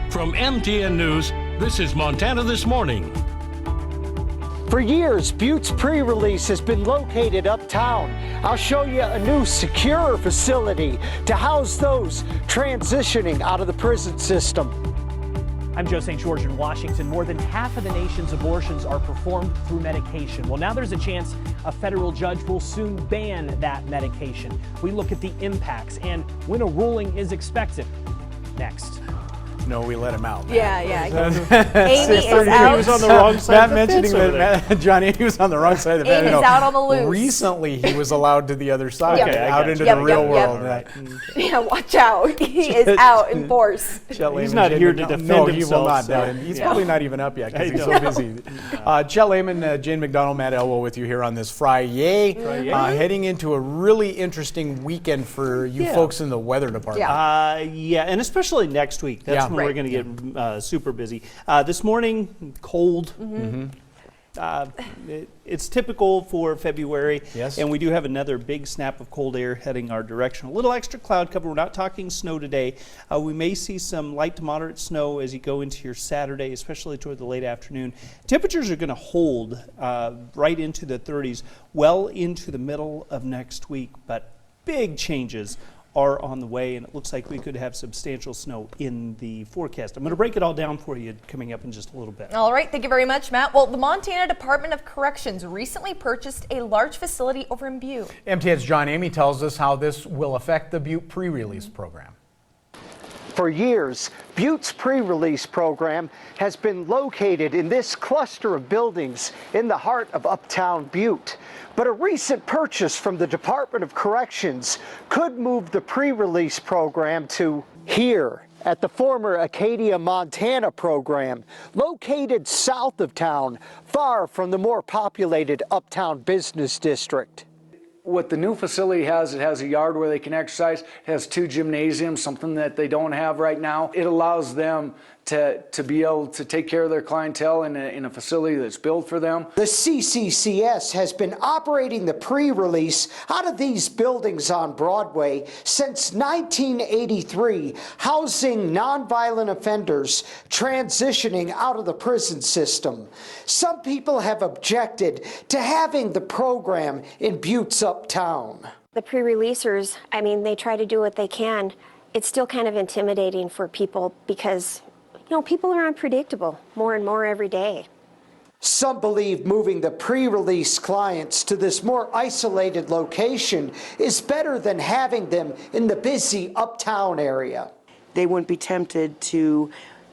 From MTN News, this is Montana This Morning. For years, Butte's pre-release has been located uptown. I'll show you a new secure facility to house those transitioning out of the prison system. I'm Joe St. George in Washington. More than half of the nation's abortions are performed through medication. Well, now there's a chance a federal judge will soon ban that medication. We look at the impacts and when a ruling is expected. Next. No, we let him out. Yeah. Amy is out. He was on the wrong side. Matt mentioning that Johnny, he was on the wrong side of the bed. Amy's out on the loose. Recently, he was allowed to the other side, Yep. into the real world. Right. Yeah, watch out. He is out in force. He's not here to defend himself. No, he will not. So, he's probably not even up yet because he's so busy. Chet Lehman, Jane McDonald, Matt Elwell with you here on this Friday. Heading into a really interesting weekend for you folks in the weather department. And especially next week. That's when we're going to get super busy. This morning, cold. It's typical for February, and we do have another big snap of cold air heading our direction. A little extra cloud cover. We're not talking snow today. We may see some light to moderate snow as you go into your Saturday, especially toward the late afternoon. Temperatures are going to hold right into the 30s, well into the middle of next week, but big changes are on the way, and it looks like we could have substantial snow in the forecast. I'm going to break it all down for you coming up in just a little bit. All right, thank you very much, Matt. Well, the Montana Department of Corrections recently purchased a large facility over in Butte. MTN's John Amy tells us how this will affect the Butte pre-release program. For years, Butte's pre-release program has been located in this cluster of buildings in the heart of uptown Butte. But a recent purchase from the Department of Corrections could move the pre-release program to here at the former Acadia, Montana program, located south of town, far from the more populated uptown business district. What the new facility has, it has a yard where they can exercise, it has 2 gymnasiums, something that they don't have right now. It allows them to be able to take care of their clientele in a facility that's built for them. The CCCS has been operating the pre-release out of these buildings on Broadway since 1983, housing nonviolent offenders transitioning out of the prison system. Some people have objected to having the program in Butte's uptown. The pre-releasers, I mean, they try to do what they can. It's still kind of intimidating for people because people are unpredictable more and more every day. Some believe moving the pre-release clients to this more isolated location is better than having them in the busy uptown area. They wouldn't be tempted to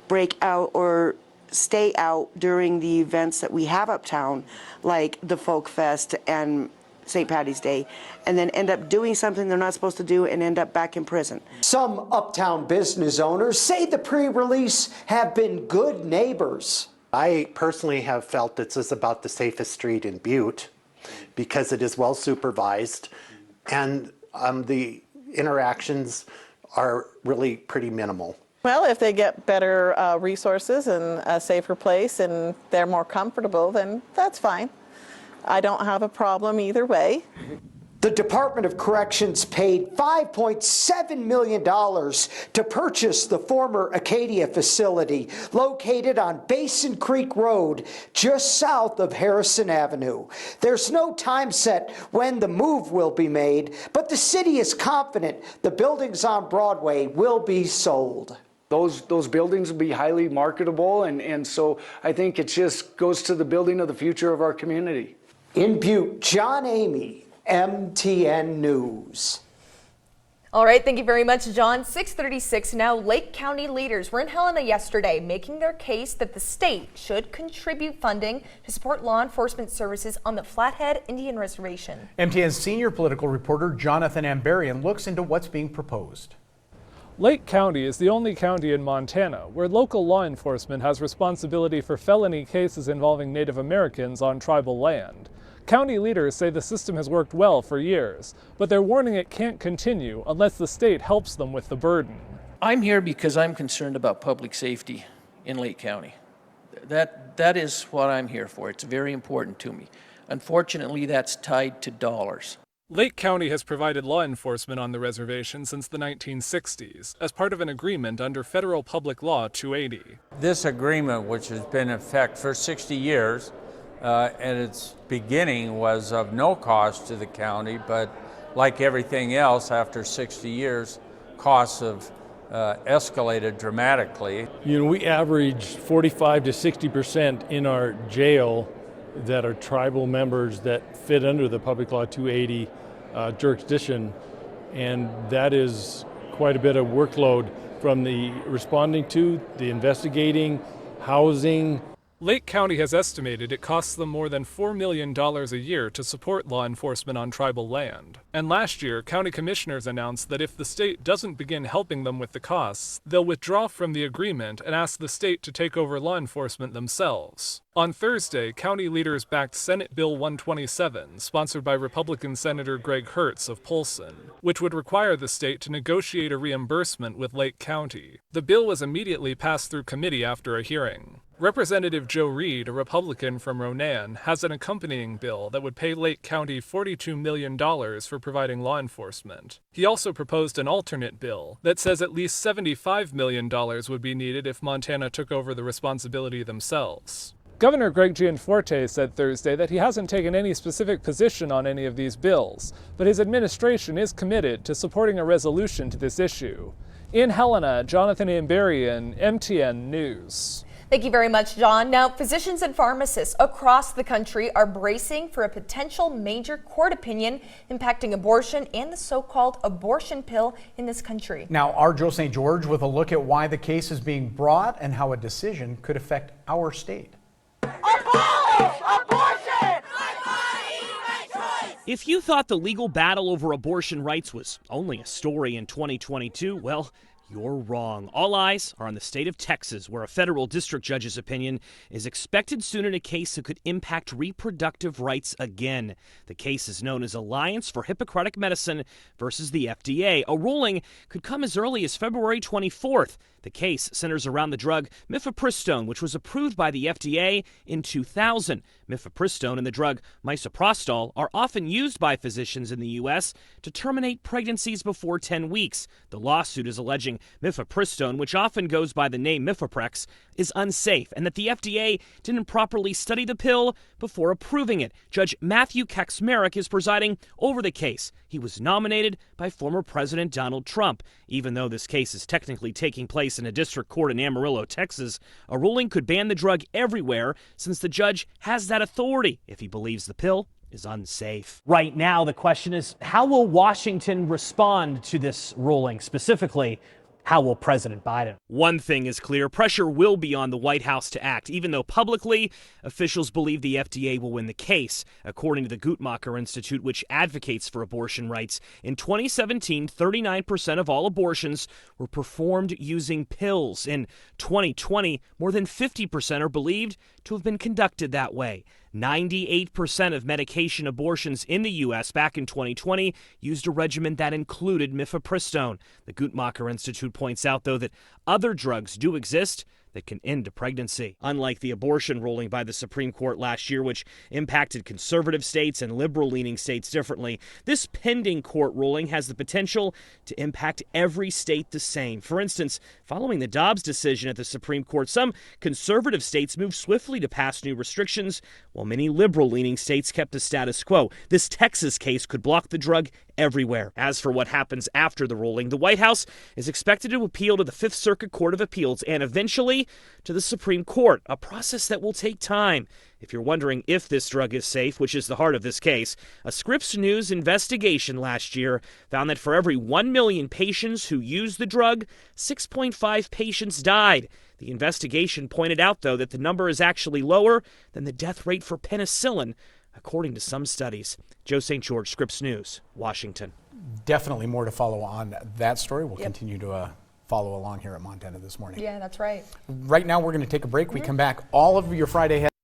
break out or stay out during the events that we have uptown, like the Folk Fest and St. Patty's Day, and then end up doing something they're not supposed to do and end up back in prison. Some uptown business owners say the pre-release have been good neighbors. I personally have felt this is about the safest street in Butte because it is well supervised and the interactions are really pretty minimal. Well, if they get better resources and a safer place and they're more comfortable, then that's fine. I don't have a problem either way. The Department of Corrections paid $5.7 million to purchase the former Acadia facility located on Basin Creek Road just south of Harrison Avenue. There's no time set when the move will be made, but the city is confident the buildings on Broadway will be sold. Those buildings will be highly marketable, and so I think it just goes to the building of the future of our community. In Butte, John Amy, MTN News. All right, thank you very much, John. 6:36 now. Lake County leaders were in Helena yesterday making their case that the state should contribute funding to support law enforcement services on the Flathead Indian Reservation. MTN's senior political reporter Jonathan Ambarian looks into what's being proposed. Lake County is the only county in Montana where local law enforcement has responsibility for felony cases involving Native Americans on tribal land. County leaders say the system has worked well for years, but they're warning it can't continue unless the state helps them with the burden. I'm here because I'm concerned about public safety in Lake County. That is what I'm here for. It's very important to me. Unfortunately, that's tied to dollars. Lake County has provided law enforcement on the reservation since the 1960s as part of an agreement under Federal Public Law 280. This agreement, which has been in effect for 60 years, at its beginning was of no cost to the county, but like everything else, after 60 years, costs have escalated dramatically. You know, we average 45 to 60% in our jail that are tribal members that fit under the Public Law 280 jurisdiction, and that is quite a bit of workload from the responding to, the investigating, housing. Lake County has estimated it costs them more than $4 million a year to support law enforcement on tribal land. And last year, county commissioners announced that if the state doesn't begin helping them with the costs, they'll withdraw from the agreement and ask the state to take over law enforcement themselves. On Thursday, county leaders backed Senate Bill 127, sponsored by Republican Senator Greg Hertz of Polson, which would require the state to negotiate a reimbursement with Lake County. The bill was immediately passed through committee after a hearing. Representative Joe Reed, a Republican from Ronan, has an accompanying bill that would pay Lake County $42 million for providing law enforcement. He also proposed an alternate bill that says at least $75 million would be needed if Montana took over the responsibility themselves. Governor Greg Gianforte said Thursday that he hasn't taken any specific position on any of these bills, but his administration is committed to supporting a resolution to this issue. In Helena, Jonathan Amberian, MTN News. Thank you very much, John. Now, physicians and pharmacists across the country are bracing for a potential major court opinion impacting abortion and the so-called abortion pill in this country. Now, our Joe St. George with a look at why the case is being brought and how a decision could affect our state. Abolish abortion! My body, my choice! If you thought the legal battle over abortion rights was only a story in 2022, well, you're wrong. All eyes are on the state of Texas, where a federal district judge's opinion is expected soon in a case that could impact reproductive rights again. The case is known as Alliance for Hippocratic Medicine versus the FDA. A ruling could come as early as February 24th. The case centers around the drug mifepristone, which was approved by the FDA in 2000. Mifepristone and the drug misoprostol are often used by physicians in the U.S. to terminate pregnancies before 10 weeks. The lawsuit is alleging mifepristone, which often goes by the name Mifeprex, is unsafe and that the FDA didn't properly study the pill before approving it. Judge Matthew Kaczmarek is presiding over the case. He was nominated by former President Donald Trump. Even though this case is technically taking place in a district court in Amarillo, Texas, a ruling could ban the drug everywhere since the judge has that authority if he believes the pill is unsafe. Right now, the question is, how will Washington respond to this ruling? Specifically, how will President Biden? One thing is clear, pressure will be on the White House to act, even though publicly officials believe the FDA will win the case. According to the Guttmacher Institute, which advocates for abortion rights, in 2017, 39% of all abortions were performed using pills. In 2020, more than 50% are believed to have been conducted that way. 98% of medication abortions in the U.S. back in 2020 used a regimen that included mifepristone. The Guttmacher Institute points out, though, that other drugs do exist that can end a pregnancy. Unlike the abortion ruling by the Supreme Court last year, which impacted conservative states and liberal-leaning states differently, this pending court ruling has the potential to impact every state the same. For instance, following the Dobbs decision at the Supreme Court, some conservative states moved swiftly to pass new restrictions, while many liberal-leaning states kept the status quo. This Texas case could block the drug everywhere. As for what happens after the ruling, the White House is expected to appeal to the Fifth Circuit Court of Appeals and eventually to the Supreme Court, a process that will take time. If you're wondering if this drug is safe, which is the heart of this case, a Scripps News investigation last year found that for every 1 million patients who used the drug, 6.5 patients died. The investigation pointed out, though, that the number is actually lower than the death rate for penicillin, according to some studies. Joe St. George, Scripps News, Washington. Definitely more to follow on that story. We'll continue to follow along here at Montana This Morning. Yeah, that's right. Right now, we're going to take a break. We come back. All of your Friday